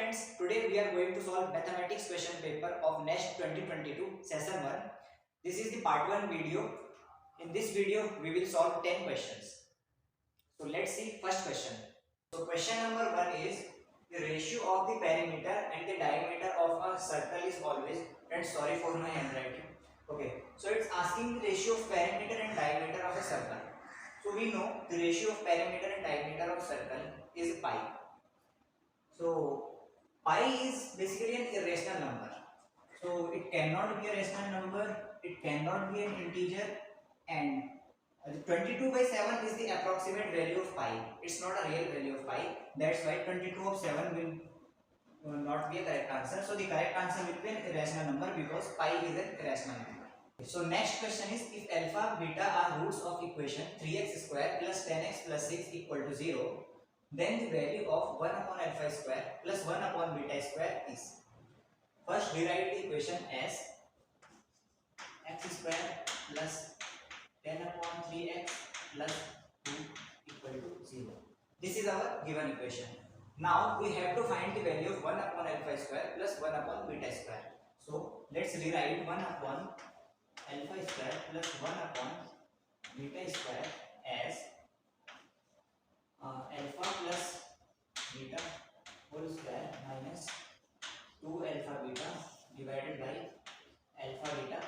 friends, today we are going to solve mathematics question paper of NEST 2022 session 1. This is the part 1 video. In this video we will solve 10 questions. So let's see first question. So question number 1 is the ratio of the perimeter and the diameter of a circle is always, and sorry for my handwriting. Okay, so it's asking the ratio of perimeter and diameter of a circle. So we know the ratio of perimeter and diameter of circle is pi. So pi is basically an irrational number. So it cannot be a rational number, it cannot be an integer, and 22 by 7 is the approximate value of pi. It's not a real value of pi. That's why 22 of 7 will not be a correct answer. So the correct answer will be an irrational number because pi is an irrational number. So next question is, if alpha, beta are roots of equation 3x square plus 10x plus 6 equal to 0, then the value of 1 upon alpha square plus 1 upon beta square is. First rewrite the equation as x square plus 10 upon 3x plus 2 equal to 0. This is our given equation. Now we have to find the value of 1 upon alpha square plus 1 upon beta square. So let's rewrite 1 upon alpha square plus 1 upon beta square as alpha plus beta whole square minus 2 alpha beta divided by alpha beta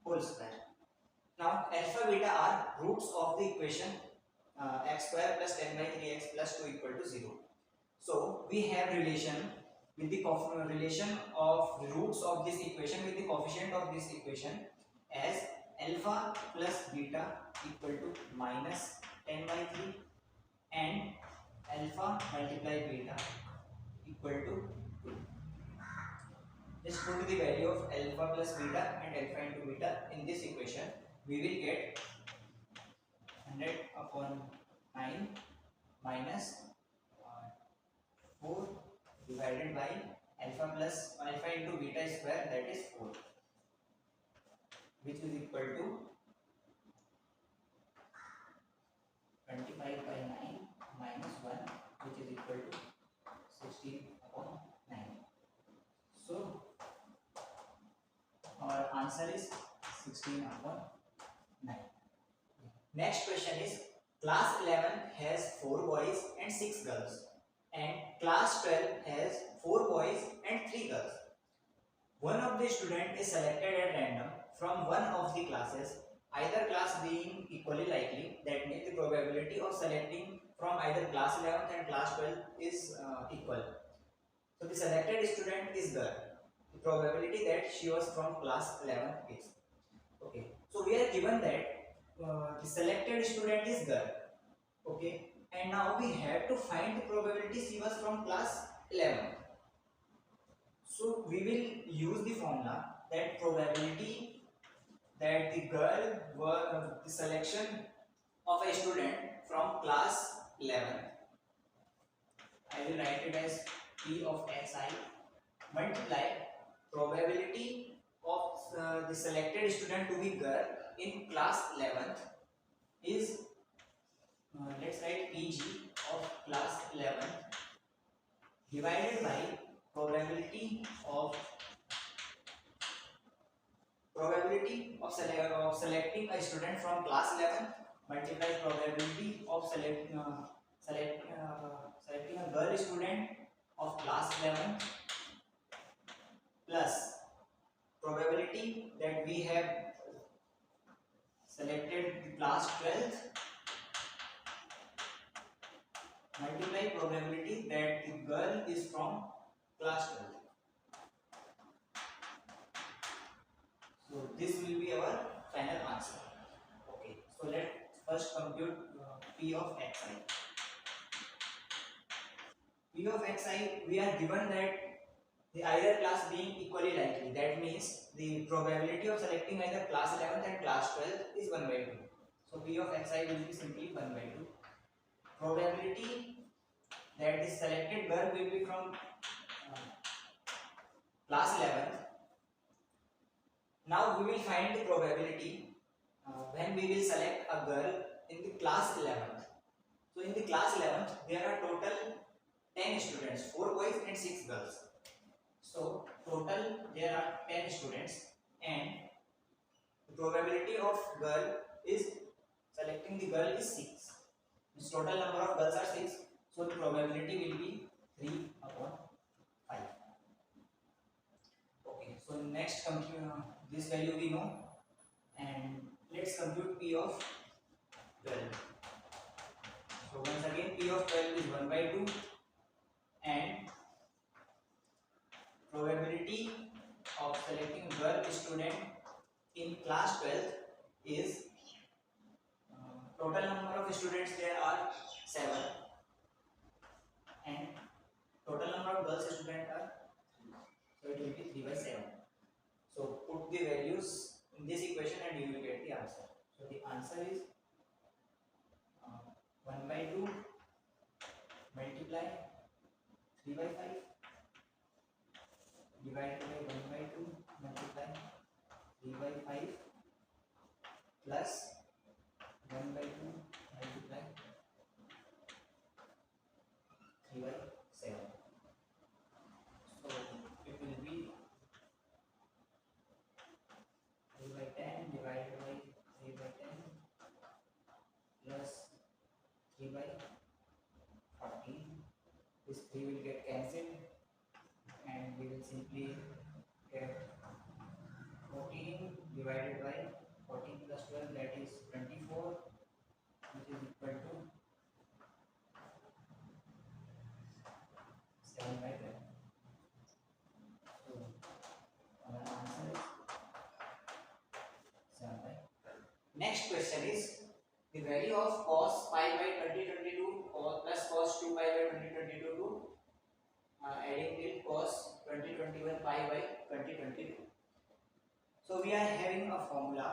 whole square. Now alpha beta are roots of the equation x square plus 10 by 3x plus 2 equal to 0. So we have relation with the relation of the roots of this equation with the coefficient of this equation as alpha plus beta equal to minus 10 by 3 and alpha multiplied beta equal to 2. Just put the value of alpha plus beta and alpha into beta in this equation. We will get 100 upon 9 minus 4 divided by alpha plus alpha into beta square, that is 4, which is equal to 25 by 9 minus 1, which is equal to 16 upon 9. So our answer is 16 upon 9. Next question is, class 11 has 4 boys and 6 girls and class 12 has 4 boys and 3 girls. One of the students is selected at random from one of the classes, either class being equally likely, that means the probability of selecting from either class 11th and class 12 is equal. So the selected student is girl. The probability that she was from class 11 is. Okay. So we are given that the selected student is girl. Okay. And now we have to find the probability she was from class 11. So we will use the formula that probability that the girl were the selection of a student from class 11. I will write it as P of xi multiply probability of the selected student to be girl in class 11th is let's write PG of class 11th divided by probability of selecting a student from class 11 multiply probability of selecting a girl student of class 11 plus probability that we have selected the class 12th multiply probability that the girl is from class 12th. So this will be our final answer. Okay, so let's first compute P of xi. P of xi, we are given that the either class being equally likely, that means the probability of selecting either class 11th and class 12th is 1 by 2. So P of xi will be simply 1 by 2. Probability that the selected girl will be from class 11th. Now we will find the probability when we will select a girl in the class 11th. So in the class 11th there are total 10 students, 4 boys and 6 girls. So total there are 10 students, and the probability of girl is selecting the girl is 6. Its total number of girls are 6, so the probability will be 3 upon 5. Okay, so next compute this value we know, and let's compute P of 12. So once again P of 12 is 1 by 2, and probability of selecting girl student in class 12 is total number of students there are 7, and total number of girls students are, so it will be 3 by 7. So put the values in this equation and you will get the answer. So the answer is 1 by 2 multiply 3 by 5 divided by 1 by 2 multiply 3 by 5 plus 1 by 2 multiply 3 by 7. So it will be 3 by 10 divided by 3 by 10 plus 3 by 14. This 3 will get cancelled and we will simply get 14 divided by 14 plus 12, that is 24, which is equal to 7 by 12. So our answer is 7 by 12. Next question is the value of cos pi by 2022 plus cos 2 pi by 2022 to adding till cos 2021 pi by 2022. So we are having a formula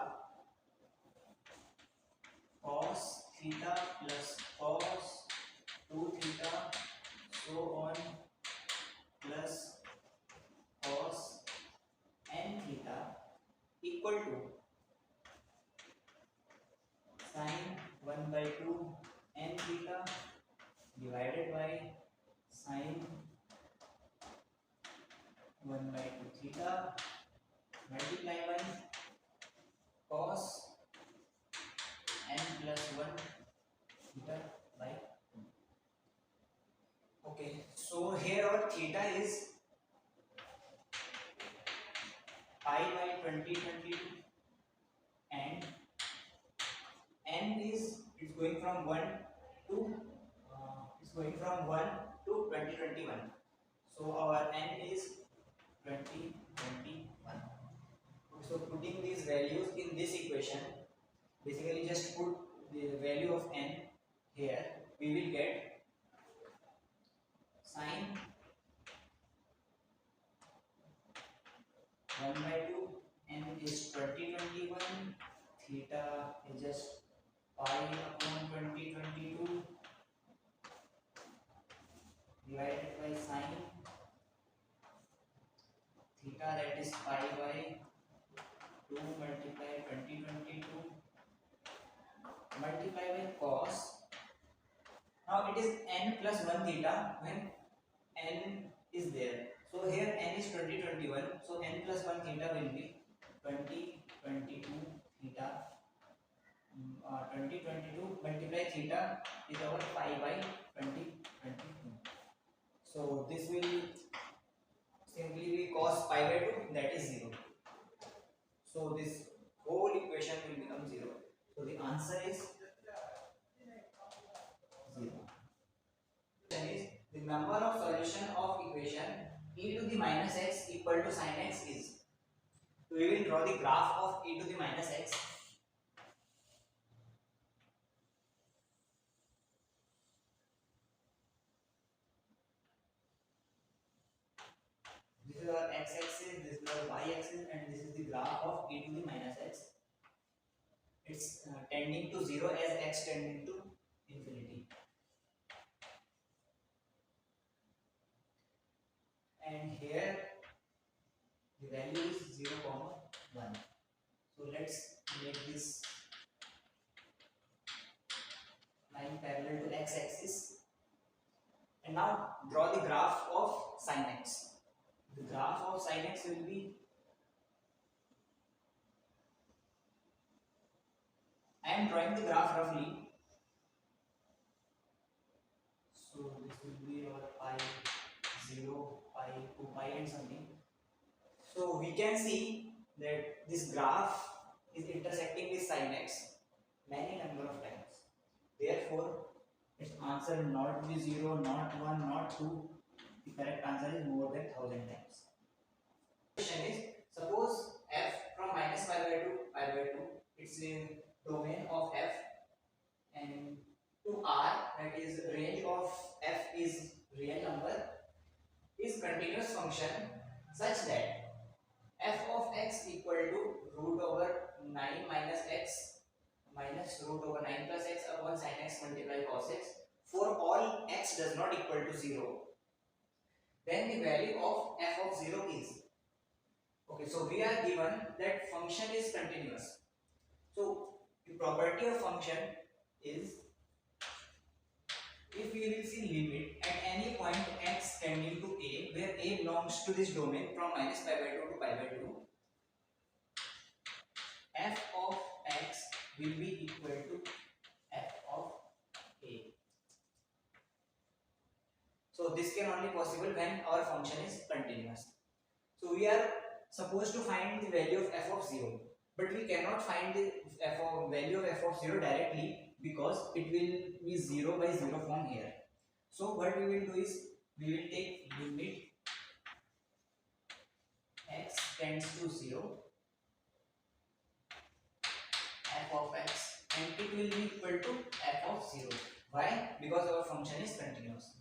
cos theta plus cos 2 theta so on plus cos n theta equal to sin 1 by 2 n theta divided by sin 1 by 2 theta multiply by cos n plus 1 theta by 2. Okay, so here our theta is pi by 2022 and n is it's going from 1 to 2021. So our n is 2021. So putting these values in this equation, basically just put the value of n here, we will get sin 1 by 2 n is 2021, theta is just pi upon 2022 divided by sin theta, that is pi by 2 multiply 2022 multiply by cos. Now it is n plus 1 theta when n is there. So here n is 2021, so n plus 1 theta will be 2022 theta. 2022 multiply theta is our pi by 2022. So this will simply be cos pi by 2, that is 0. So this whole equation will become 0. So the answer is 0. Is the number of solution of equation e to the minus x equal to sin x is. So we will draw the graph of e to the minus x. This is our x-axis, this is our y-axis, and this is the graph of e to the minus x. It's tending to 0 as x tending to infinity. And here the value is 0, 1. So let's make this line parallel to x-axis, and And now draw the graph of sin x. The graph of sin x will be, I am drawing the graph roughly. So this will be our pi 0, pi 2 pi and something. So we can see that this graph is intersecting with sin x many number of times. Therefore, its answer will not be 0, not 1, not 2. The correct answer is more than 1000 times. Question is, suppose f from minus pi by 2 pi by 2, it's in domain of f, and to r, that is range of f is real number, is continuous function such that f of x equal to root over 9 minus x minus root over 9 plus x upon sin x multiply cos x for all x does not equal to 0, then the value of f of 0 is, okay, so we are given that function is continuous. So the property of function is, if we will see limit at any point x tending to a, where a belongs to this domain from minus pi by 2 to pi by 2, f of x will be equal to f of a. So this can only possible when our function is continuous. So we are supposed to find the value of f of 0, but we cannot find the value of f of 0 directly because it will be 0 by 0 form here. So what we will do is, we will take limit x tends to 0 f of x, and it will be equal to f of 0. Why? Because our function is continuous.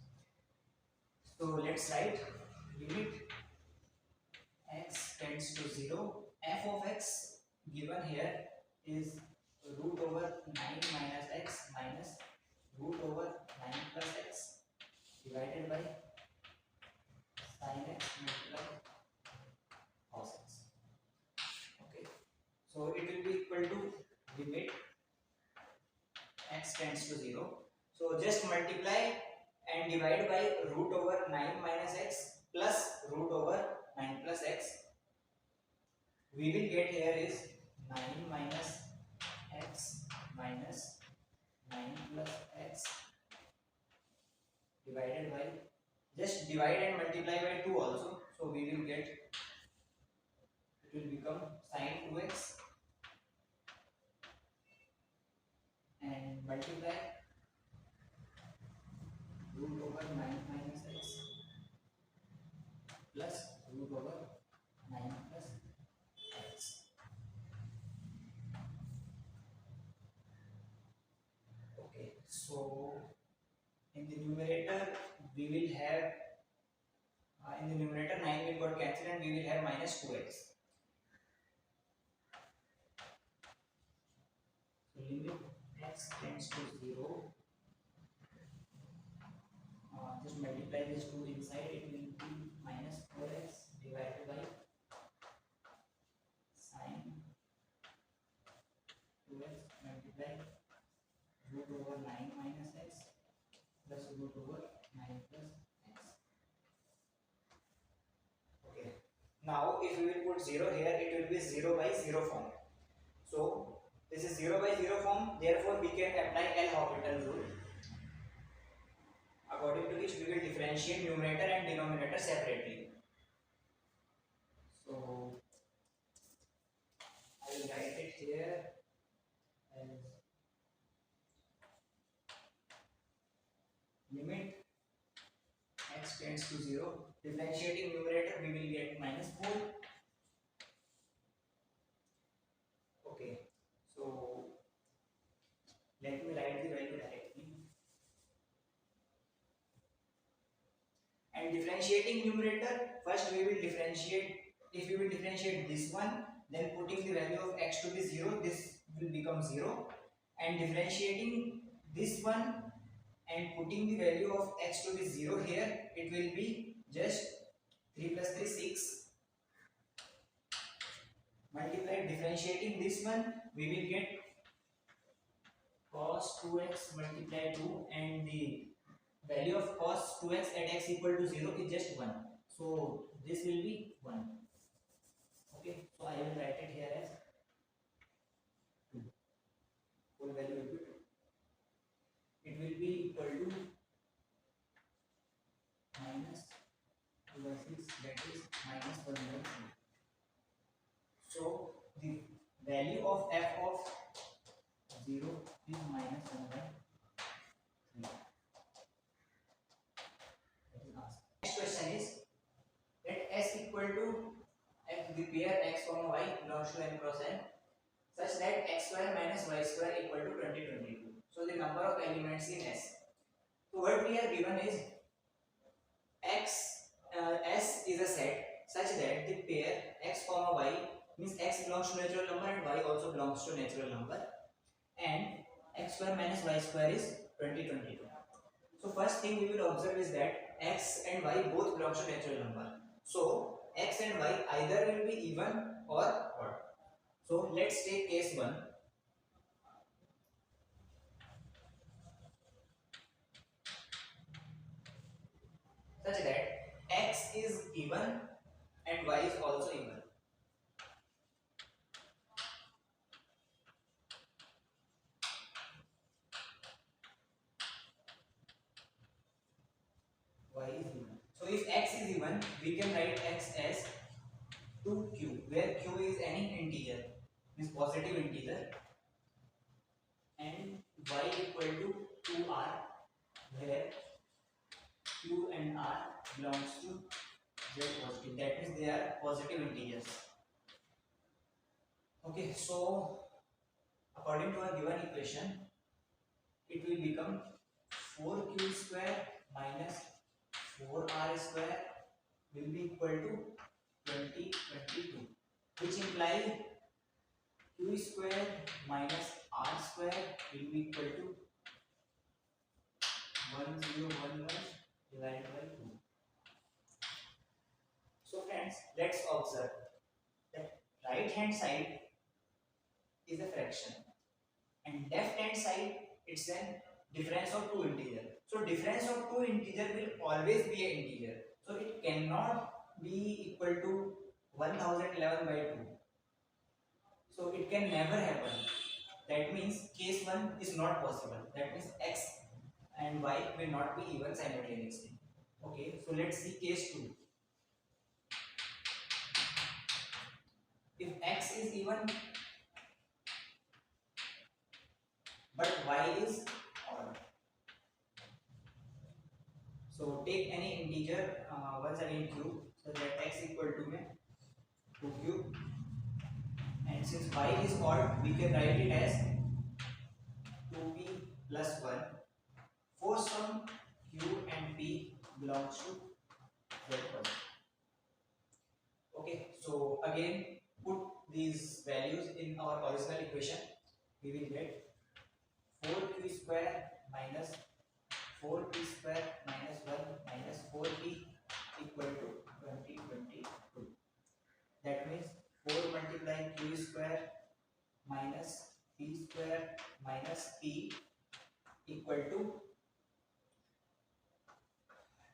So let's write limit x tends to 0, f of x given here is root over 9 minus x minus root over 9 plus x divided by sin x multiplied cos x. Okay, so it will be equal to limit x tends to 0. So just multiply and divide by root over 9 minus x plus root over 9 plus x. We will get here is 9 minus x minus 9 plus x divided by, just divide and multiply by 2 also. So we will get, it will become sin 2x and multiply root over 9 minus x plus root over 9 plus x. Okay, so in the numerator we will have, in the numerator 9 will got cancelled and we will have minus 2x. So limit x tends to 0, just multiply this 2 inside, it will be minus 4x divided by sin 2x multiply root over 9 minus x plus root over 9 plus x. Okay, now if we will put 0 here, it will be 0 by 0 form. So this is 0 by 0 form, therefore we can apply L'Hopital rule, according to which we will differentiate numerator and denominator separately. So I will write it here as limit x tends to 0, differentiating numerator we will get minus 4. Okay, so let me write the value directly. And differentiating numerator, first we will differentiate, if we will differentiate this one, then putting the value of x to be 0, this will become 0, and differentiating this one and putting the value of x to be 0 here, it will be just 3 plus 3 6. Multiply, differentiating this one, we will get cos 2x multiply 2, and the value of cos 2x at x equal to 0 is just 1. So this will be 1. Okay, so I will write it here as 2. Whole value will be 2. It will be equal to minus 2 by 6, that is minus 1 by 3. So the value of f of 0 is minus 1 by 3. That is asked. Next question is, let S equal to the pair x comma y belongs to n cross n such that x square minus y square equal to 2022. So the number of elements in S. So what we are given is S is a set such that the pair x comma y means x belongs to natural number and y also belongs to natural number, and x square minus y square is 2022. So first thing we will observe is that x and y both belongs to natural number. So x and y either will be even or odd. So let's take case 1. Such that x is even and y is also even. Y is even. So if x is even, we can write x as 2q, where q is any integer, means positive integer, and y equal to 2r, where q and r belongs to z positive. That means they are positive integers. Okay, so according to our given equation, it will become 4q square minus 4r square will be equal to 2022, which implies q square minus r square will be equal to 1011 divided by 2. So friends, let's observe that right hand side is a fraction and left hand side it's a difference of two integers. So difference of two integers will always be an integer. So it cannot be equal to 1011 by 2. So it can never happen. That means case 1 is not possible. That means x and y will not be even simultaneously. Okay, so let's see case 2. If x is even but y is odd. So take any integer once again q, so that x equal to 2q, and since y is odd, we can write it as 2p plus 1 for some q and p belongs to z1. Okay, so again put these values in our original equation. We will get 4q square minus 4p square minus 1 minus 4p equal to 2022. That means 4 multiply q square minus p square minus p equal to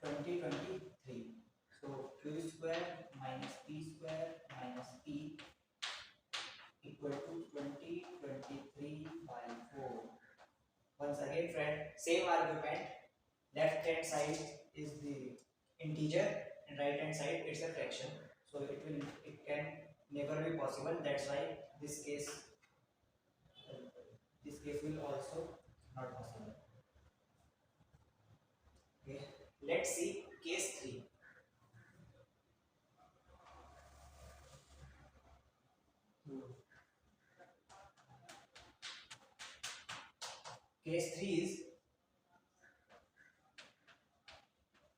2023. So q square minus p square minus p equal to 2023 by 4. Once again friend, same argument. Left hand side is the integer and right hand side it's a fraction. So it can never be possible. That's why this case will also not possible. Okay, let's see case 3. Case 3 is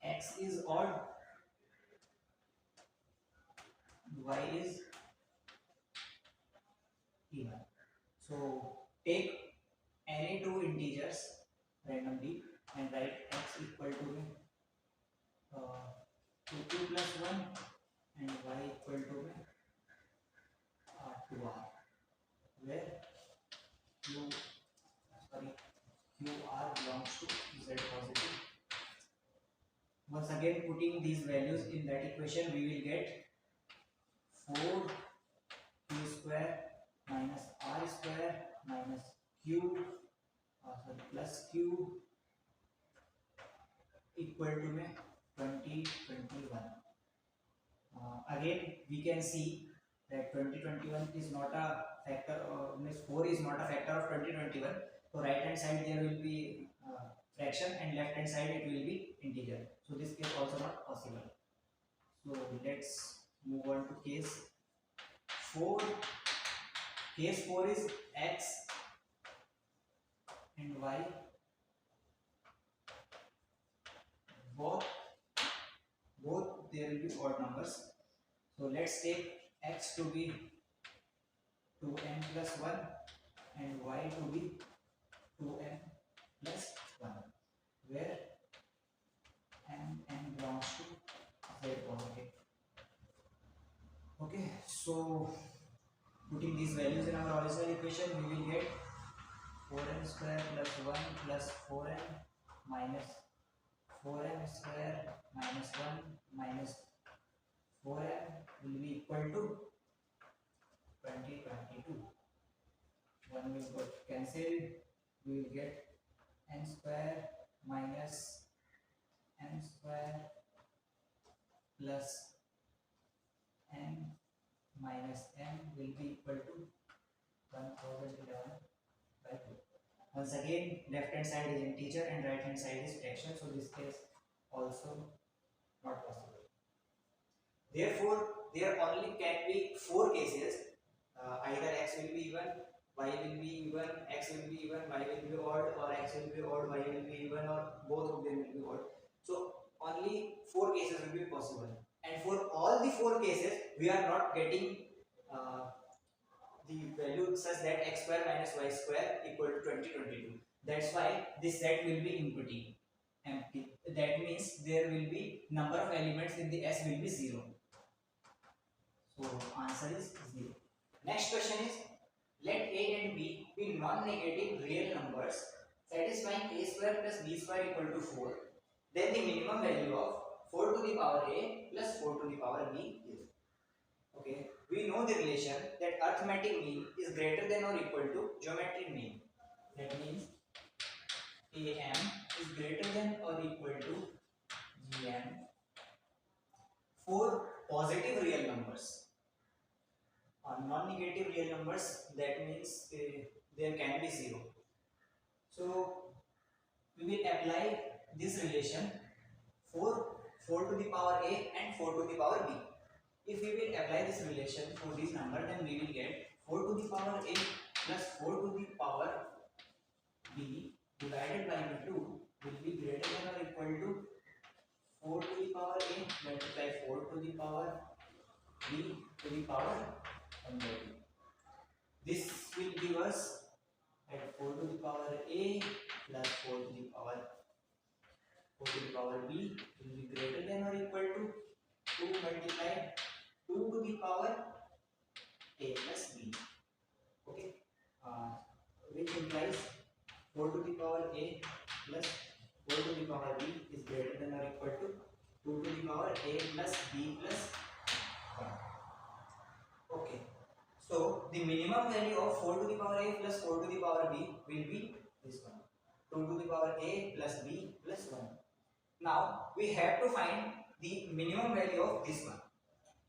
x is odd, y is even. So take any two integers randomly and write x equal to 2q plus 1 and y equal to 2r, where qr belongs to z positive Once again putting these values in that equation, we will get 4q square minus r square minus q plus q equal to में 2021. Again we can see that 2021 is not a factor, means 4 is not a factor of 2021. So right hand side there will be fraction and left hand side it will be integer. So this case also not possible. So let's move on to case 4. Case 4 is x and y both there will be odd numbers. So let's take x to be 2n plus 1 and y to be 2n plus 1, where n belongs to z positive. Okay, so putting these values in our original equation, we will get 4n square plus 1 plus 4n minus 4n square minus 1 minus 4n will be equal to 2022. 1 will get cancelled. We will get n square minus n square plus n minus n will be equal to 1011 by 2. Once again, left hand side is integer and right hand side is fraction, so this case also not possible. Therefore, there only can be 4 cases. Either x will be even, y will be even, x will be even, y will be odd, or x will be odd, y will be even, or both of them will be odd. So only 4 cases will be possible, and for all the 4 cases we are not getting the value such that x square minus y square equal to 2022. That's why this set will be empty. That means there will be number of elements in the S will be 0. So answer is 0. Next question is, let A and B be non-negative real numbers satisfying a square plus b square equal to 4. Then the minimum value of 4 to the power a plus 4 to the power b is. Okay, we know the relation that arithmetic mean is greater than or equal to geometric mean. That means AM is greater than or equal to GM for positive real numbers. On non-negative real numbers, that means there can be 0. So we will apply this relation for 4 to the power a and 4 to the power b. If we will apply this relation for this number, then we will get 4 to the power a plus 4 to the power b divided by 2 will be greater than or equal to 4 to the power a multiply 4 to the power b to the power 100. This will give us at 4 to the power a plus 4 to the power b will be greater than or equal to 2 multiply 2 to the power a plus b. Okay, which implies 4 to the power a plus 4 to the power b is greater than or equal to 2 to the power a plus b plus 1. Okay, so the minimum value of 4 to the power a plus 4 to the power b will be this one, 2 to the power a plus b plus 1. Now we have to find the minimum value of this one.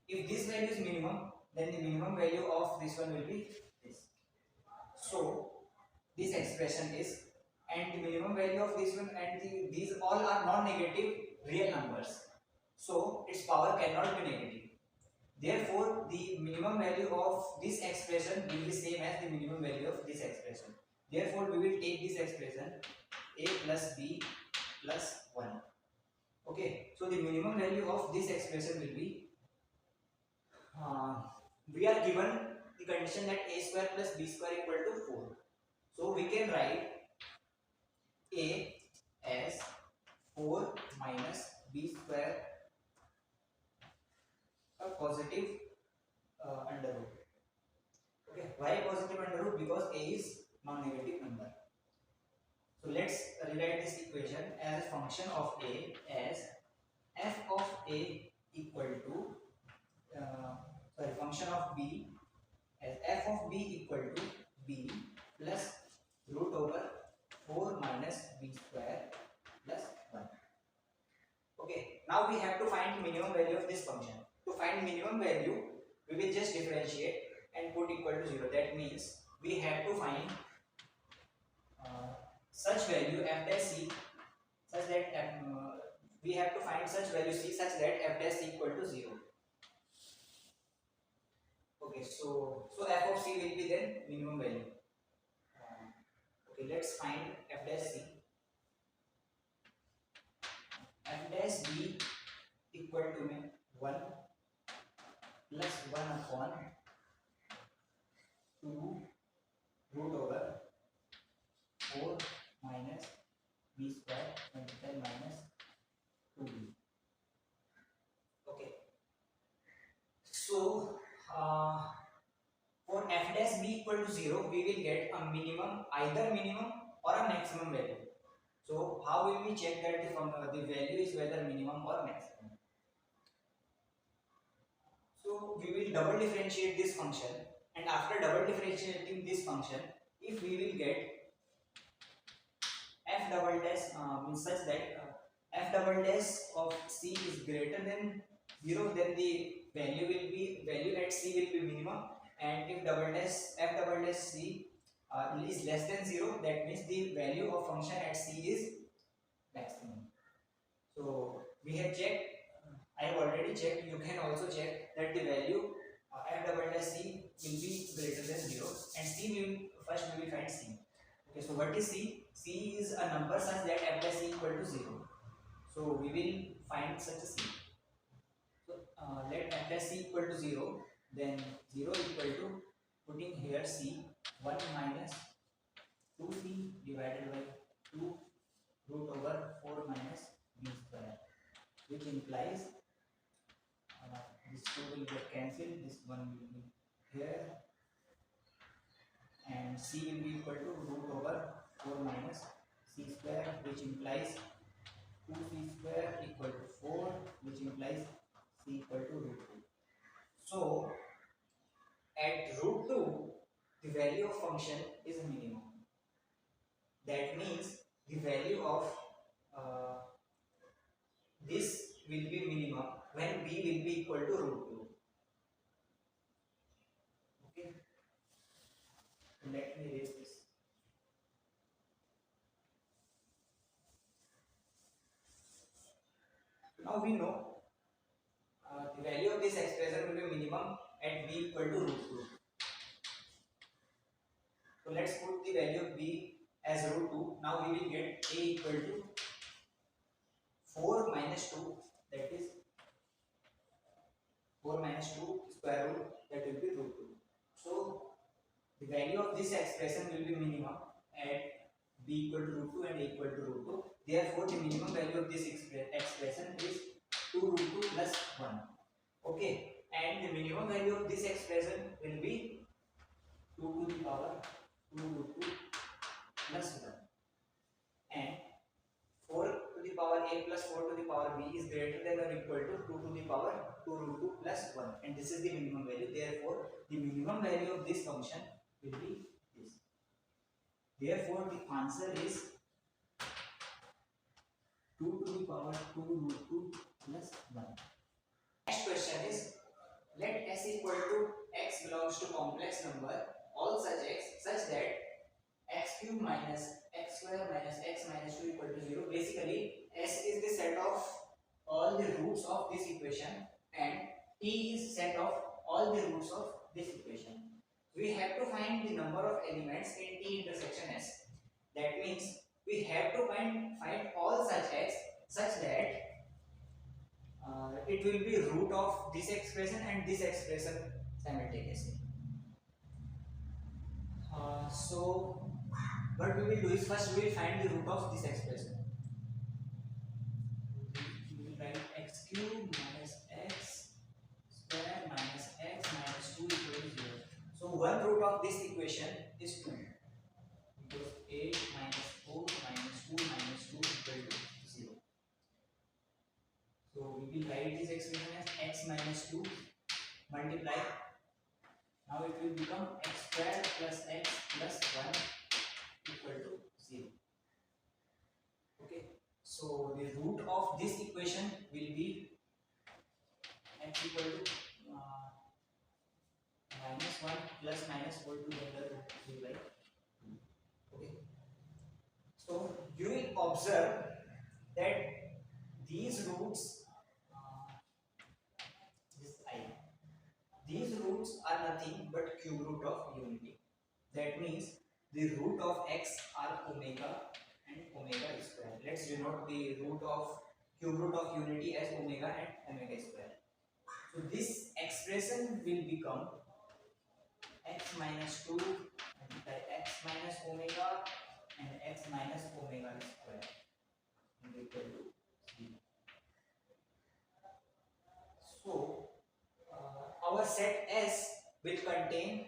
If this value is minimum, then the minimum value of this one will be this. So this expression is, and the minimum value of this one and these all are non-negative real numbers, so its power cannot be negative. Therefore the minimum value of this expression will be same as the minimum value of this expression. Therefore we will take this expression a plus b plus 1. Okay, so the minimum value of this expression will be, we are given the condition that a square plus b square equal to 4. So we can write a as 4 minus b square a positive under root. Okay, why positive under root? Because a is non-negative number. So let's rewrite this equation as a function of a as f of a equal to function of b as f of b equal to b plus root over 4 minus b square plus 1. Okay, now we have to find minimum value of this function. To find minimum value, we will just differentiate and put equal to 0. That means we have to find such value f dash c such that we have to find such value c such that f dash c equal to 0. Okay, so f of c will be then minimum value. Okay, let's find f dash c. F dash b equal to 1 plus 1 upon 2 root over 4 minus b square multiplied minus 2b. Okay, so for f dash b equal to 0, we will get a minimum, either minimum or a maximum value. So how will we check that the value is whether minimum or maximum? So we will double differentiate this function, and after double differentiating this function, if we will get f double dash means such that f double dash of c is greater than 0, then the value at c will be minimum, and if f double dash c is less than 0, that means the value of function at c is maximum. So we have checked, I have already checked, you can also check that the value f double dash c will be greater than 0, and first we will find c. Okay, so what is c? C is a number such that f dash c equal to 0. So we will find such a c. So let f dash c equal to 0, then 0 equal to, putting here c, 1 minus 2c divided by 2 root over 4 minus b square, which implies this 2 will get cancelled, this 1 will be here, and c will be equal to root over 4 minus c square, which implies 2c square equal to 4, which implies c equal to root 2. So at root 2, the value of function is minimum. That means the value of this will be minimum when b will be equal to root 2. Okay, let me erase this. Now we know the value of this expression will be minimum at b equal to root 2. So let's put the value of b as root 2. Now we will get a equal to 4 minus 2, that is 4 minus 2 square root, that will be root 2. So the value of this expression will be minimum at b equal to root 2 and a equal to root 2. Therefore the minimum value of this expression is 2 root 2 plus 1. Okay, and the minimum value of this expression will be 2 to the power 2 root 2 plus 1, and 4 to the power a plus 4 to the power b is greater than or equal to 2 to the power 2 root 2 plus 1, and this is the minimum value. Therefore the minimum value of this function will be this. Therefore the answer is 2 to the power 2 root 2 plus 1. Next question is, let s equal to x belongs to complex number, all such x such that x cube minus x square minus x minus 2 equal to 0. Basically s is the set of all the roots of this equation, and t is set of all the roots of this equation. We have to find the number of elements in t intersection s. That means we have to find all such x such that it will be root of this expression and this expression simultaneously. So what we will do is, first we will find the root of this expression. We will write x cube minus x square minus x minus 2 equal to 0. So one root of this equation is 2, because 8 minus 4 minus 2 minus 2 equal to 0. So minus 2 multiply. Now it will become x square plus x plus 1 equal to 0. Okay, so the root of this equation will be x equal to minus 1 plus minus whole to the under root 3 by 2. Okay, so you will observe that these roots, this I, these roots are nothing but cube root of unity. That means the root of x are omega and omega square. Let's denote the root of cube root of unity as omega and omega square. So this expression will become x minus 2 multiply x minus omega and x minus omega square equal to 0. So our set S will contain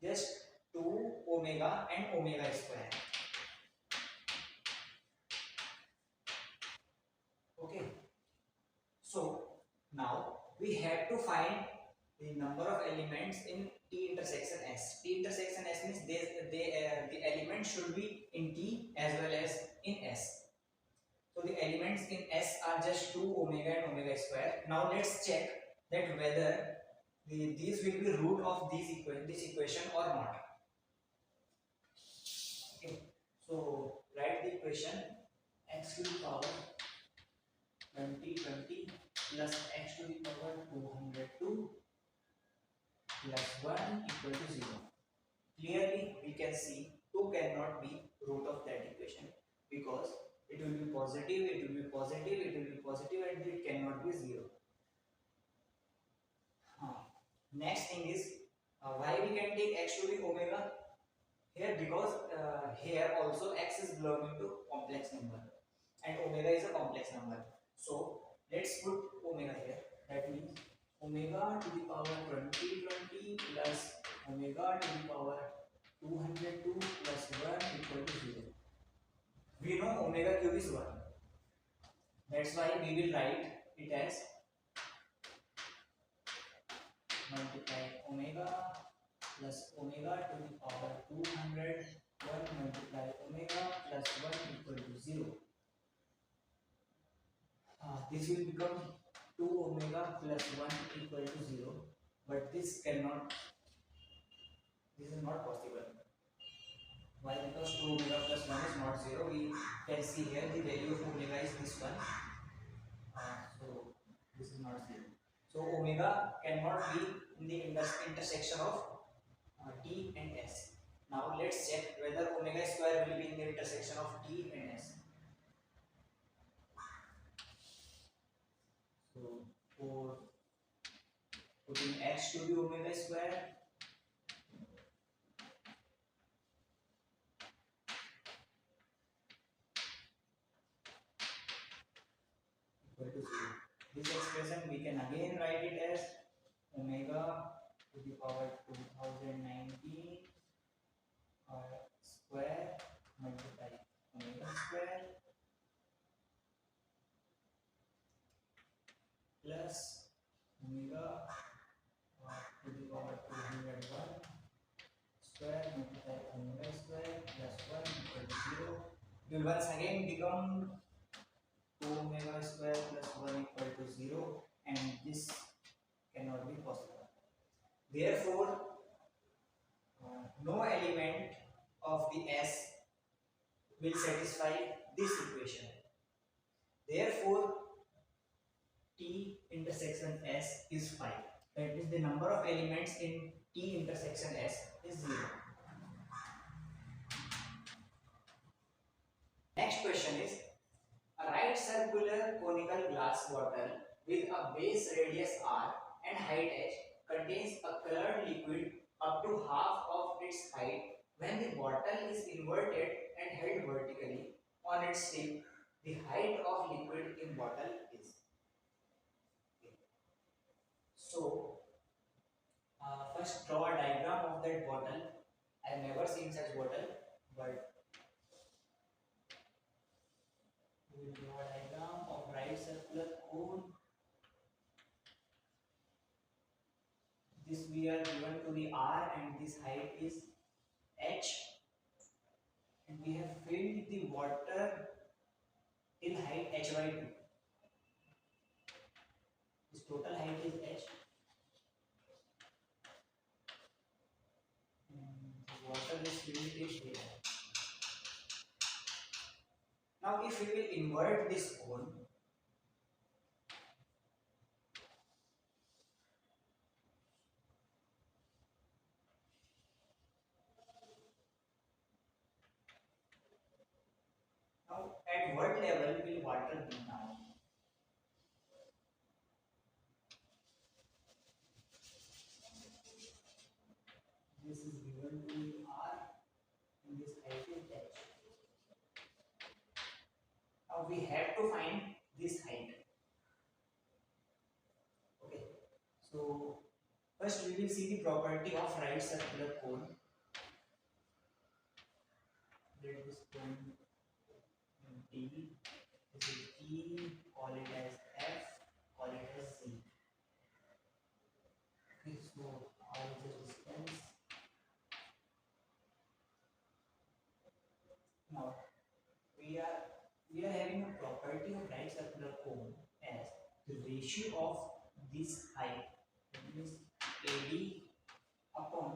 just 2 omega and omega square. Okay, so now we have to find the number of elements in T intersection S. T intersection S means the element should be in T as well as in S. So the elements in S are just 2 omega and omega square. Now let's check that whether these will be root of this equation or not. Okay, so write the equation x to the power 20 plus x to the power 202 plus 1 equal to 0. Clearly we can see 2 cannot be root of that equation because it will be positive, it will be positive, it will be positive, and it cannot be 0. Next thing is why we can take x to the omega here, because here also x is belonging to complex number and omega is a complex number. So let's put omega here. That means omega to the power 20 plus omega to the power 202 plus 1 equal to 0. We know omega cube is 1. That's why we will write it as multiply omega plus omega to the power 200 1 multiply omega plus 1 equal to 0. This will become 2 omega plus 1 equal to 0, but this is not possible. Why? Because 2 omega plus 1 is not 0. We can see here the value of omega is this one. So this is not 0. So omega cannot be in the intersection of T and S. Now let's check whether omega square will be in the intersection of T and S. So for putting x to the omega square, equal to 0. This expression we can again write it as omega to the power 2019 square multiply omega square plus omega to the power 201 square multiply omega square plus 1 equal to 0. It will once again become 2 omega square plus 1 equal to 0, and this cannot be possible. Therefore, no element of the S will satisfy this equation. Therefore, T intersection S is 5. That means the number of elements in T intersection S is 0. Next question is, a right circular conical glass bottle with a base radius r and height h contains a colored liquid up to half of its height. When the bottle is inverted and held vertically on its tip, the height of liquid in bottle is. So, first draw a diagram of that bottle. I have never seen such bottle, but we will draw a diagram of right circular cone this we are given to the r, and this height is h, and we have filled the water till height h by 2. This total height is h, and the water is filled till here. Now if we will invert this cone, now at what level will water be now? This is given to r, and this height is h. Now we have to find this height. Okay, so first we will see the property of right circular cone. Let this cone D, this is E, call it as F, call it as Z. Okay, so R is the distance. Now we are having a property of right circular cone as the ratio of this height, that means AD upon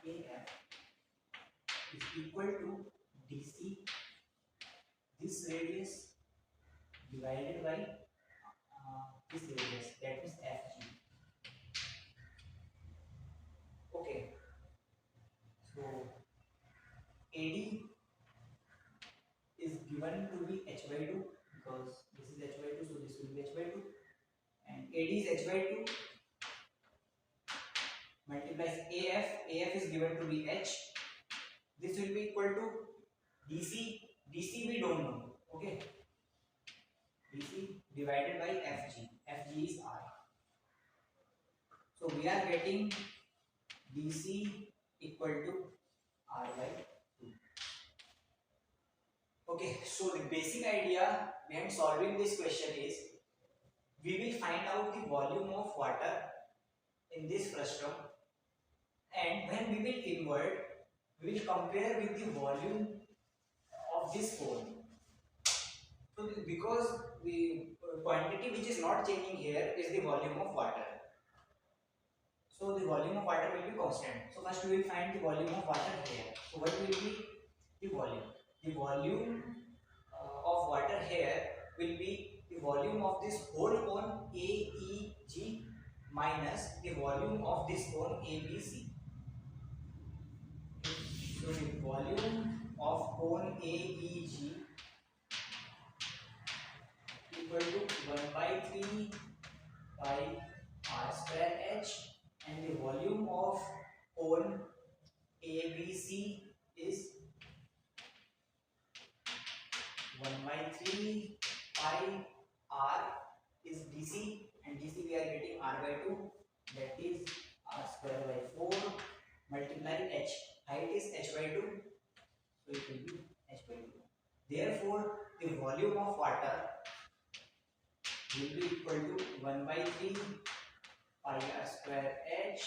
AF, is equal to DC, this radius divided by this radius, that is FG. Okay, so AD is given to be h by 2, because this is h by 2, so this will be h by 2, and AD is h by 2 multiplies AF. AF is given to be h. This will be equal to DC. DC we don't know. Okay, DC divided by FG. FG is R. So we are getting DC equal to R by 2. Okay, so the basic idea behind solving this question is we will find out the volume of water in this frustum, and when we will invert, we will compare with the volume of this cone. So because the quantity which is not changing here is the volume of water, so the volume of water will be constant. So first we will find the volume of water here. So what will be the volume? The volume of water here will be the volume of this whole cone AEG minus the volume of this cone ABC. So the volume of cone AEG equal to 1 by 3 by r square h, and the volume of cone ABC is 1 by 3 pi r is DC, and DC we are getting r by 2, that is r square by 4 multiply h. Height is h by 2, so it will be h by 2. Therefore the volume of water will be equal to 1 by 3 pi r square h,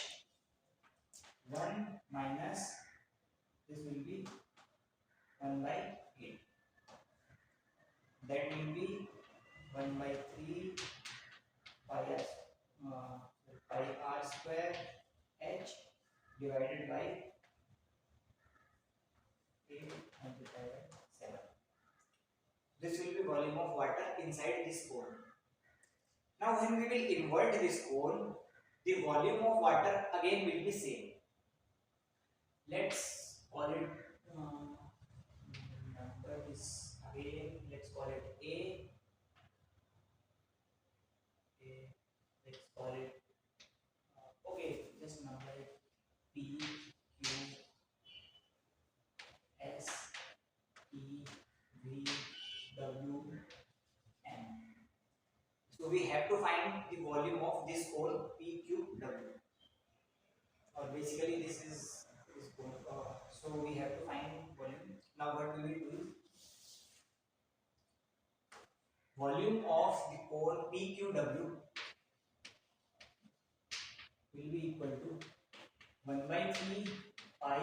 1 minus this will be 1 by 8, that will be 1 by 3 pi r square h divided by 8 multiplied by 7. This will be volume of water inside this cone. Now when we will invert this cone, the volume of water again will be same. Let's call it number is again, let's call it A. Let's call it okay, just number it P, Q, S, E, V, W, M. So we have to find the volume of this cone PQW, or basically this is this cone. So we have to find volume. Now what we will do is volume of the cone PQW will be equal to 1 by 3 pi.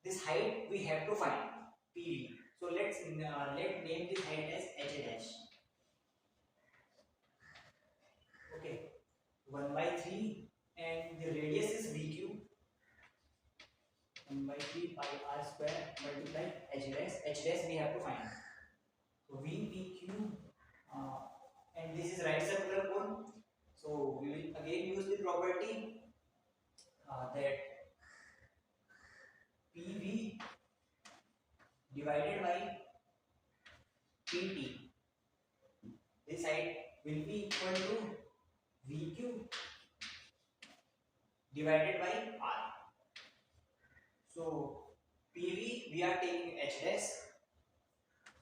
This height we have to find PV. So let's let name this height as h dash. Okay, 1 by 3 and the radius is VQ. 1 by 3 pi r square multiply h dash. H dash we have to find. So VPQ and this is right circular cone. So we will again use the property that PV divided by PT. This side will be equal to VQ divided by R. So PV we are taking H dash.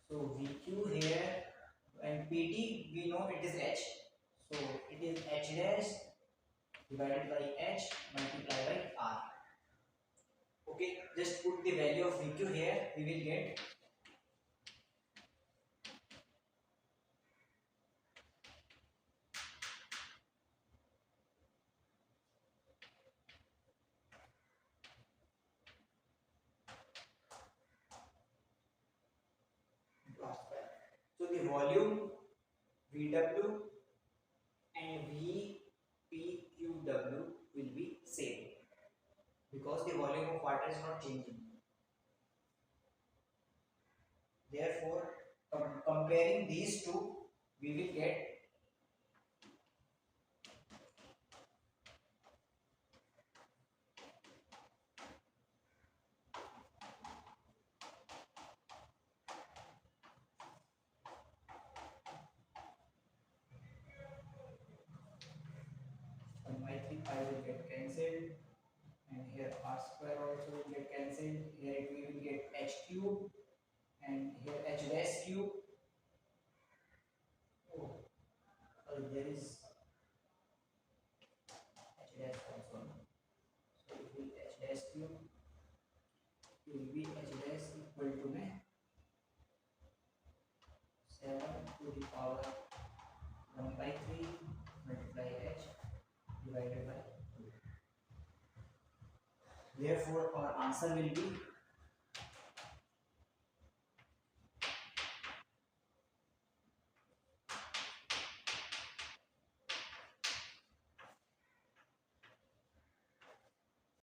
So VQ here and PT we know it is H. So it is H dash divided by H multiplied by R. Okay, just put the value of VQ here. We will get so the volume VW and VPQW will be same because the volume of water is not changing. Therefore, comparing these two, we will get my 3 pi will get cancelled, and here r square also will get cancelled. Here we will get h cube, and here h dash cube. Oh, sorry, there is h dash also. So it will h dash cube will be h dash equal to 7 to the power 1 by 3 multiply h divided by 2. Therefore, our answer will be